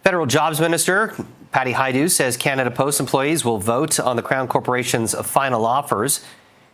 Federal Jobs Minister Patty Hajdu says Canada Post employees will vote on the Crown Corporation's final offers.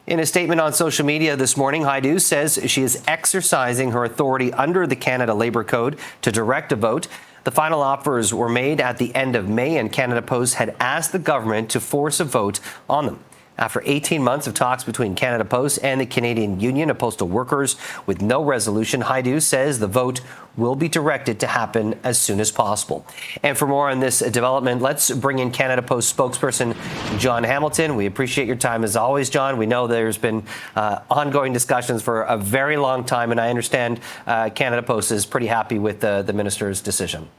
In a statement on social media this morning, Hajdu says she is exercising her authority under the Canada Labour Code to direct a vote. The final offers were made at the end of May, and Canada Post had asked the government to force a vote on them. After 18 months of talks between Canada Post and the Canadian Union of Postal Workers with no resolution, Hajdu says the vote will be directed to happen as soon as possible. And for more on this development, let's bring in Canada Post spokesperson Jon Hamilton. We appreciate your time as always, Jon. We know there's been ongoing discussions for a very long time, and I understand Canada Post is pretty happy with the minister's decision.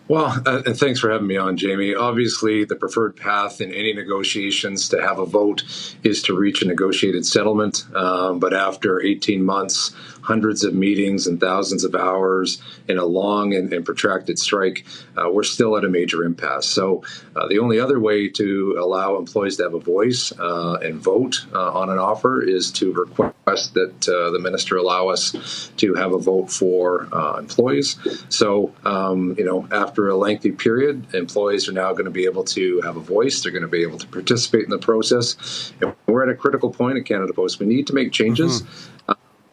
Well, and thanks for having me on, Jamie. Obviously, the preferred path in any negotiations to have a vote is to reach a negotiated settlement. But after 18 months, hundreds of meetings and thousands of hours in a long and protracted strike, we're still at a major impasse. So the only other way to allow employees to have a voice and vote on an offer is to request that the minister allow us to have a vote for employees. So, after a lengthy period, employees are now going to be able to have a voice. They're going to be able to participate in the process. And we're at a critical point at Canada Post. We need to make changes.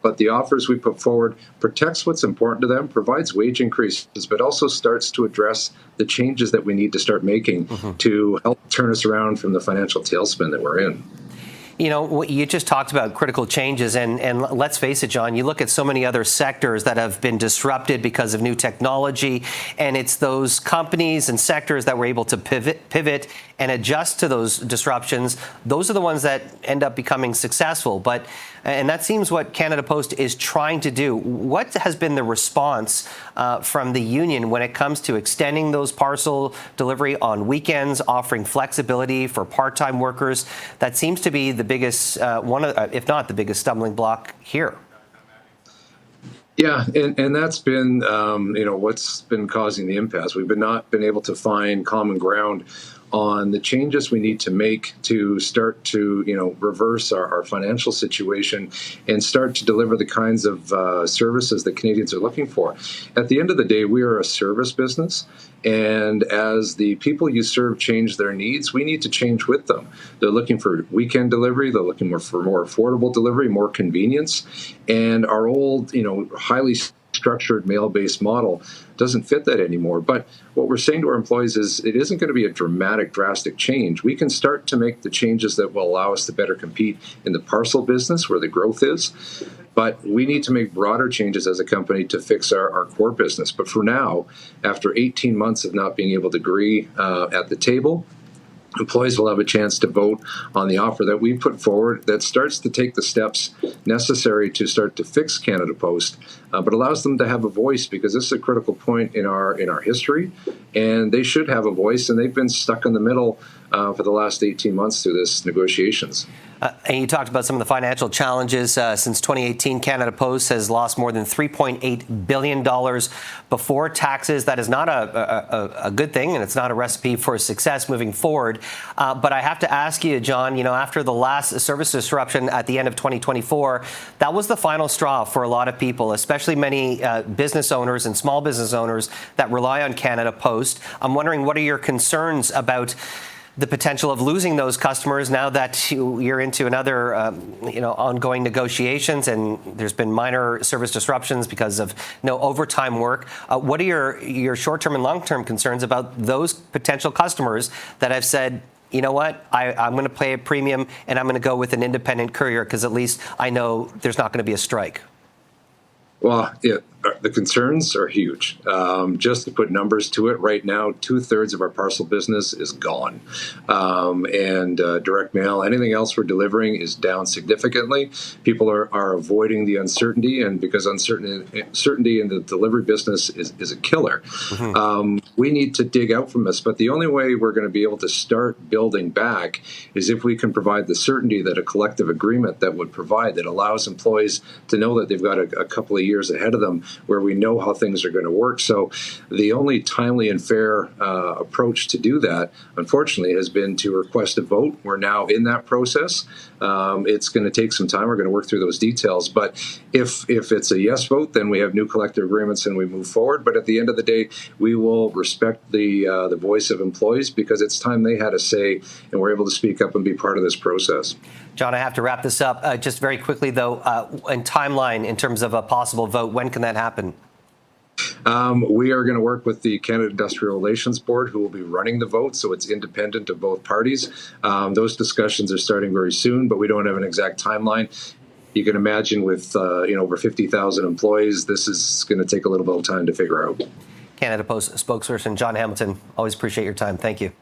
But the offers we put forward protects what's important to them, provides wage increases, but also starts to address the changes that we need to start making to help turn us around from the financial tailspin that we're in. You know, you just talked about critical changes, and let's face it, Jon, you look at so many other sectors that have been disrupted because of new technology, and it's those companies and sectors that were able to pivot and adjust to those disruptions. Those are the ones that end up becoming successful. And that seems what Canada Post is trying to do. What has been the response from the union when it comes to extending those parcel delivery on weekends, offering flexibility for part-time workers? That seems to be the biggest, if not the biggest, stumbling block here. Yeah, and that's been, what's been causing the impasse. We've not been able to find common ground on the changes we need to make to start to, reverse our financial situation and start to deliver the kinds of services that Canadians are looking for. At the end of the day, we are a service business, and as the people you serve change their needs, we need to change with them. They're looking for weekend delivery, they're looking for more affordable delivery, more convenience, and our old, highly structured mail-based model doesn't fit that anymore. But what we're saying to our employees is it isn't going to be a drastic change. We can start to make the changes that will allow us to better compete in the parcel business where the growth is. But we need to make broader changes as a company to fix our core business. But for now, after 18 months of not being able to agree at the table, employees will have a chance to vote on the offer that we put forward that starts to take the steps necessary to start to fix Canada Post, but allows them to have a voice, because this is a critical point in our history, and they should have a voice, and they've been stuck in the middle for the last 18 months through this negotiations. And you talked about some of the financial challenges. Since 2018, Canada Post has lost more than $3.8 billion before taxes. That is not a good thing, and it's not a recipe for success moving forward. But I have to ask you, Jon, after the last service disruption at the end of 2024, that was the final straw for a lot of people, especially many business owners and small business owners that rely on Canada Post. I'm wondering, what are your concerns about the potential of losing those customers now that you're into another, ongoing negotiations, and there's been minor service disruptions because of no overtime work? What are your short-term and long-term concerns about those potential customers that have said, you know what, I'm going to pay a premium and I'm going to go with an independent courier because at least I know there's not going to be a strike? Well, the concerns are huge. Just to put numbers to it, right now, 2/3 of our parcel business is gone. And direct mail, anything else we're delivering is down significantly. People are avoiding the uncertainty, and because uncertainty in the delivery business is a killer. We need to dig out from this, but the only way we're going to be able to start building back is if we can provide the certainty that a collective agreement that would provide, that allows employees to know that they've got a couple of years ahead of them where we know how things are going to work. So the only timely and fair approach to do that, unfortunately, has been to request a vote. We're now in that process. It's going to take some time. We're going to work through those details. But if it's a yes vote, then we have new collective agreements and we move forward. But at the end of the day, we will respect the voice of employees, because it's time they had a say and were able to speak up and be part of this process. John, I have to wrap this up. Just very quickly, though, and timeline in terms of a possible vote, when can that happen? We are going to work with the Canada Industrial Relations Board, who will be running the vote, so it's independent of both parties. Those discussions are starting very soon, but we don't have an exact timeline. You can imagine with over 50,000 employees, this is going to take a little bit of time to figure out. Canada Post spokesperson Jon Hamilton, always appreciate your time. Thank you.